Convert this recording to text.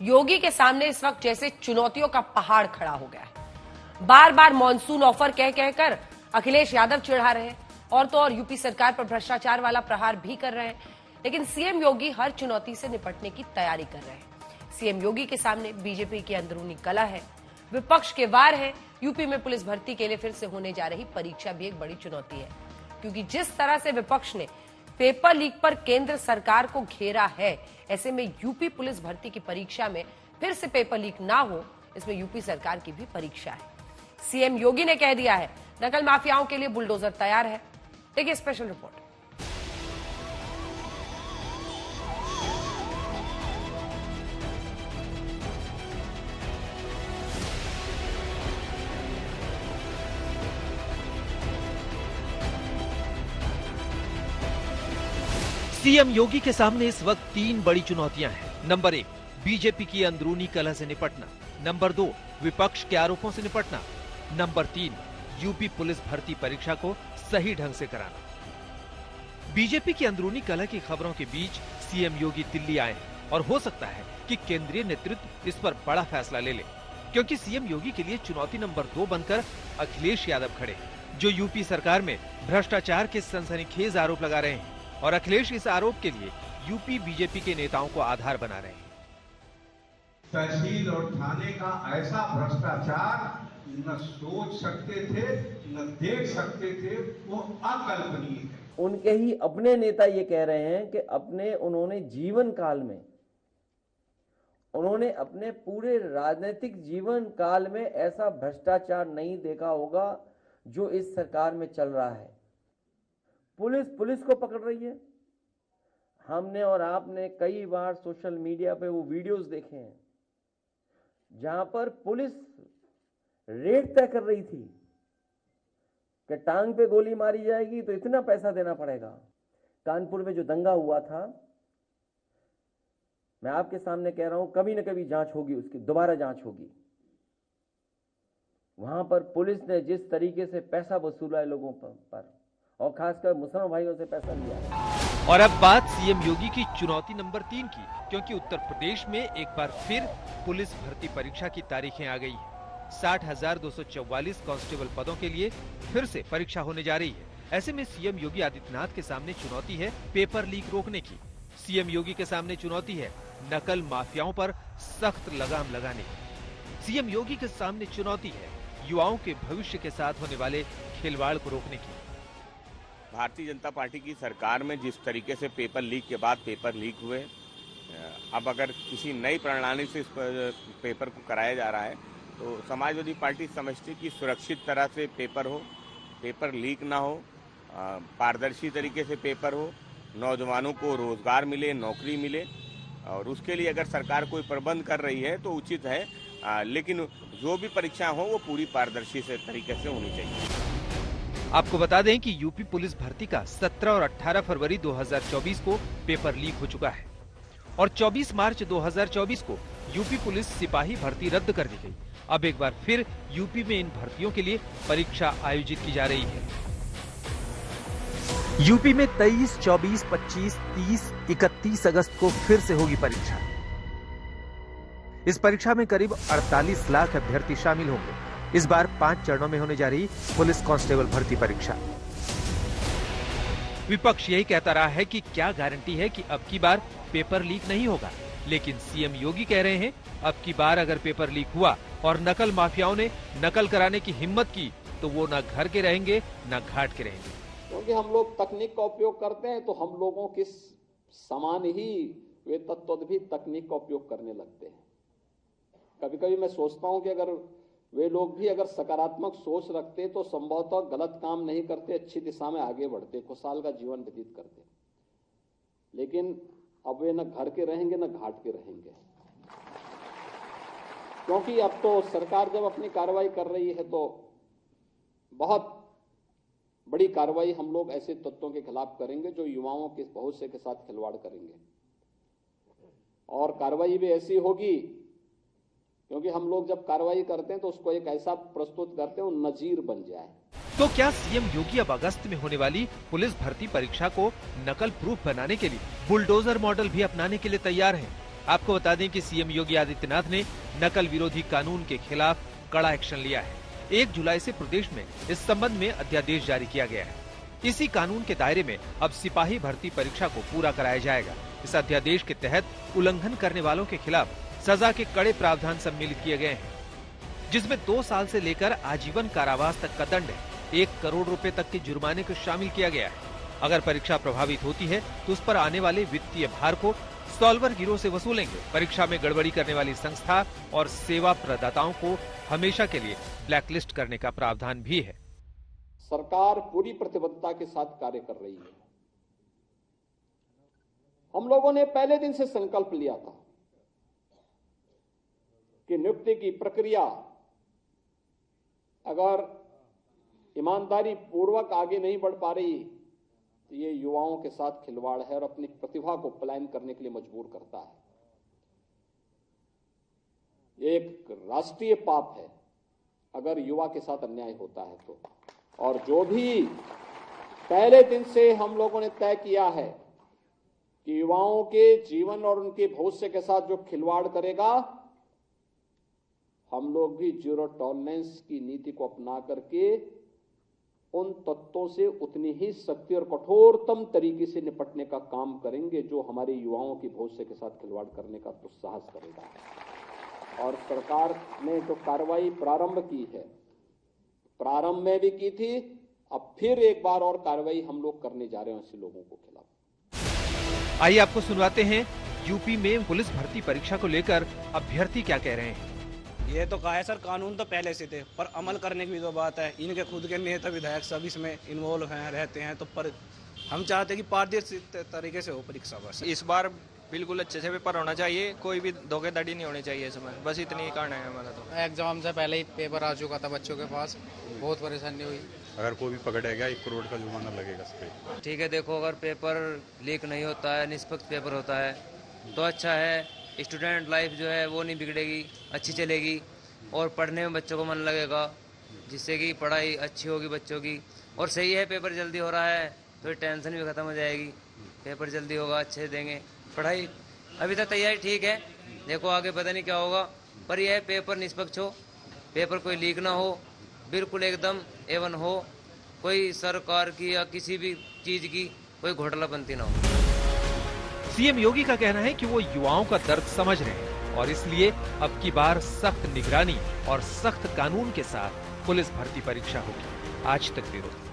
योगी के सामने इस वक्त जैसे चुनौतियों का पहाड़ खड़ा हो गया है। बार बार मॉनसून ऑफर कह कहकर अखिलेश यादव चिढ़ा रहे हैं और तो और यूपी सरकार पर भ्रष्टाचार वाला प्रहार भी कर रहे हैं, लेकिन सीएम योगी हर चुनौती से निपटने की तैयारी कर रहे हैं। सीएम योगी के सामने बीजेपी की अंदरूनी कलह है, विपक्ष के वार है। यूपी में पुलिस भर्ती के लिए फिर से होने जा रही परीक्षा भी एक बड़ी चुनौती है, क्योंकि जिस तरह से विपक्ष ने पेपर लीक पर केंद्र सरकार को घेरा है, ऐसे में यूपी पुलिस भर्ती की परीक्षा में फिर से पेपर लीक ना हो, इसमें यूपी सरकार की भी परीक्षा है। सीएम योगी ने कह दिया है नकल माफियाओं के लिए बुलडोजर तैयार है। देखिए स्पेशल रिपोर्ट। सीएम योगी के सामने इस वक्त 3 बड़ी चुनौतियां हैं। नंबर 1, बीजेपी की अंदरूनी कलह से निपटना। नंबर 2, विपक्ष के आरोपों से निपटना। नंबर 3, यूपी पुलिस भर्ती परीक्षा को सही ढंग से कराना। बीजेपी की अंदरूनी कलह की खबरों के बीच सीएम योगी दिल्ली आए हैं और हो सकता है कि केंद्रीय नेतृत्व इस पर बड़ा फैसला ले ले, क्योंकि सीएम योगी के लिए चुनौती नंबर 2 बनकर अखिलेश यादव खड़े, जो यूपी सरकार में भ्रष्टाचार के सनसनीखेज आरोप लगा रहे हैं और अखिलेश इस आरोप के लिए यूपी बीजेपी के नेताओं को आधार बना रहे हैं। तहसील और थाने का ऐसा भ्रष्टाचार न सोच सकते थे, न देख सकते थे, वो अकल्पनीय है। उनके ही अपने नेता ये कह रहे हैं कि उन्होंने जीवन काल में, उन्होंने अपने पूरे राजनीतिक जीवन काल में ऐसा भ्रष्टाचार नहीं देखा होगा जो इस सरकार में चल रहा है। पुलिस को पकड़ रही है। हमने और आपने कई बार सोशल मीडिया पे वो वीडियोस देखे हैं जहां पर पुलिस रेट तय कर रही थी कि टांग पे गोली मारी जाएगी तो इतना पैसा देना पड़ेगा। कानपुर में जो दंगा हुआ था, मैं आपके सामने कह रहा हूं, कभी न कभी जांच होगी, उसकी दोबारा जांच होगी। वहां पर पुलिस ने जिस तरीके से पैसा वसूला है लोगों पर और खासकर मुसलमान भाइयों से पैसा लिया। और अब बात सीएम योगी की चुनौती नंबर 3 की, क्योंकि उत्तर प्रदेश में एक बार फिर पुलिस भर्ती परीक्षा की तारीखें आ गई है। 60,244 कांस्टेबल पदों के लिए फिर से परीक्षा होने जा रही है। ऐसे में सीएम योगी आदित्यनाथ के सामने चुनौती है पेपर लीक रोकने की। सीएम योगी के सामने चुनौती है नकल माफियाओं पर सख्त लगाम लगाने की। सीएम योगी के सामने चुनौती है युवाओं के भविष्य के साथ होने वाले खिलवाड़ को रोकने की। भारतीय जनता पार्टी की सरकार में जिस तरीके से पेपर लीक के बाद पेपर लीक हुए, अब अगर किसी नई प्रणाली से इस पेपर को कराया जा रहा है तो समाजवादी पार्टी समझती कि सुरक्षित तरह से पेपर हो, पेपर लीक ना हो, पारदर्शी तरीके से पेपर हो, नौजवानों को रोजगार मिले, नौकरी मिले, और उसके लिए अगर सरकार कोई प्रबंध कर रही है तो उचित है, लेकिन जो भी परीक्षा हो वो पूरी पारदर्शी से तरीके से होनी चाहिए। आपको बता दें कि यूपी पुलिस भर्ती का 17 और 18 फरवरी 2024 को पेपर लीक हो चुका है और 24 मार्च 2024 को यूपी पुलिस सिपाही भर्ती रद्द कर दी गई। अब एक बार फिर यूपी में इन भर्तियों के लिए परीक्षा आयोजित की जा रही है। यूपी में 23, 24, 25, 30, 31 अगस्त को फिर से होगी परीक्षा। इस परीक्षा में करीब 48 लाख अभ्यर्थी शामिल होंगे। इस बार 5 चरणों में होने जा रही पुलिस कांस्टेबल भर्ती परीक्षा। विपक्ष यही कहता रहा है कि क्या गारंटी है कि अब की बार पेपर लीक नहीं होगा, लेकिन सीएम योगी कह रहे हैं अब की बार अगर पेपर लीक हुआ और नकल माफियाओं ने नकल कराने की हिम्मत की तो वो न घर के रहेंगे न घाट के रहेंगे। क्योंकि हम लोग तकनीक का उपयोग करते हैं तो हम लोगों के समान ही वे तत्व भी तकनीक का उपयोग करने लगते हैं। कभी कभी मैं सोचता हूं कि अगर वे लोग भी अगर सकारात्मक सोच रखते तो संभवतः गलत काम नहीं करते, अच्छी दिशा में आगे बढ़ते, खुशहाल का जीवन व्यतीत करते। लेकिन अब वे न घर के रहेंगे न घाट के रहेंगे, क्योंकि अब तो सरकार जब अपनी कार्रवाई कर रही है तो बहुत बड़ी कार्रवाई हम लोग ऐसे तत्वों के खिलाफ करेंगे जो युवाओं के भविष्य के साथ खिलवाड़ करेंगे, और कार्रवाई भी ऐसी होगी क्योंकि हम लोग जब कार्रवाई करते हैं तो उसको एक ऐसा प्रस्तुत करते हैं वो नजीर बन जाए। तो क्या सीएम योगी अब अगस्त में होने वाली पुलिस भर्ती परीक्षा को नकल प्रूफ बनाने के लिए बुलडोजर मॉडल भी अपनाने के लिए तैयार हैं? आपको बता दें कि सीएम योगी आदित्यनाथ ने नकल विरोधी कानून के खिलाफ कड़ा एक्शन लिया है। 1 जुलाई से प्रदेश में इस संबंध में अध्यादेश जारी किया गया है। इसी कानून के दायरे में अब सिपाही भर्ती परीक्षा को पूरा कराया जाएगा। इस अध्यादेश के तहत उल्लंघन करने वालों के खिलाफ सजा के कड़े प्रावधान सम्मिलित किए गए हैं, जिसमें 2 साल से लेकर आजीवन कारावास तक का दंड, 1 करोड़ रुपए तक के जुर्माने को शामिल किया गया है। अगर परीक्षा प्रभावित होती है तो उस पर आने वाले वित्तीय भार को सॉल्वर गिरोह से वसूलेंगे। परीक्षा में गड़बड़ी करने वाली संस्था और सेवा प्रदाताओं को हमेशा के लिए ब्लैकलिस्ट करने का प्रावधान भी है। सरकार पूरी प्रतिबद्धता के साथ कार्य कर रही है। हम लोगों ने पहले दिन से संकल्प लिया था कि नियुक्ति की प्रक्रिया अगर ईमानदारी पूर्वक आगे नहीं बढ़ पा रही तो ये युवाओं के साथ खिलवाड़ है और अपनी प्रतिभा को पलायन करने के लिए मजबूर करता है। ये एक राष्ट्रीय पाप है अगर युवा के साथ अन्याय होता है तो। और जो भी पहले दिन से हम लोगों ने तय किया है कि युवाओं के जीवन और उनके भविष्य के साथ जो खिलवाड़ करेगा, हम लोग भी जीरो टॉलरेंस की नीति को अपना करके उन तत्वों से उतनी ही सख्ती और कठोरतम तरीके से निपटने का काम करेंगे जो हमारे युवाओं के भविष्य के साथ खिलवाड़ करने का दुस्साहस करेगा। और सरकार ने जो कार्रवाई प्रारंभ की है, प्रारंभ में भी की थी, अब फिर एक बार और कार्रवाई हम लोग करने जा रहे हैं ऐसे लोगों को खिलाफ। आइए आपको सुनवाते हैं यूपी में पुलिस भर्ती परीक्षा को लेकर अभ्यर्थी क्या कह रहे हैं। ये तो कहा है सर, कानून तो पहले से थे पर अमल करने की भी तो बात है। इनके खुद के नेता विधायक सब इसमें इन्वॉल्व हैं, रहते हैं, तो पर हम चाहते हैं कि पारदर्शी तरीके से हो परीक्षा। बस इस बार बिल्कुल अच्छे से पेपर होना चाहिए, कोई भी धोखेधड़ी नहीं होनी चाहिए इसमें, बस इतनी ही कारण है हमारा। तो एग्जाम से पहले ही पेपर आ चुका था बच्चों के पास, बहुत परेशानी हुई। अगर कोई भी पकड़ेगा 1 करोड़ का जुर्माना लगेगा इस पे। ठीक है, देखो अगर पेपर लीक नहीं होता है, निष्पक्ष पेपर होता है तो अच्छा है। स्टूडेंट लाइफ जो है वो नहीं बिगड़ेगी, अच्छी चलेगी और पढ़ने में बच्चों को मन लगेगा, जिससे कि पढ़ाई अच्छी होगी बच्चों की। और सही है, पेपर जल्दी हो रहा है तो टेंशन भी खत्म हो जाएगी। पेपर जल्दी होगा, अच्छे देंगे। पढ़ाई अभी तक तैयारी ठीक है, देखो आगे पता नहीं क्या होगा, पर यह पेपर निष्पक्ष हो, पेपर कोई लीक ना हो, बिल्कुल एकदम एवन हो, कोई सरकार की या किसी भी चीज की कोई घोटालापंती ना हो। सीएम योगी का कहना है कि वो युवाओं का दर्द समझ रहे हैं और इसलिए अब की बार सख्त निगरानी और सख्त कानून के साथ पुलिस भर्ती परीक्षा होगी। आज तक ब्यूरो।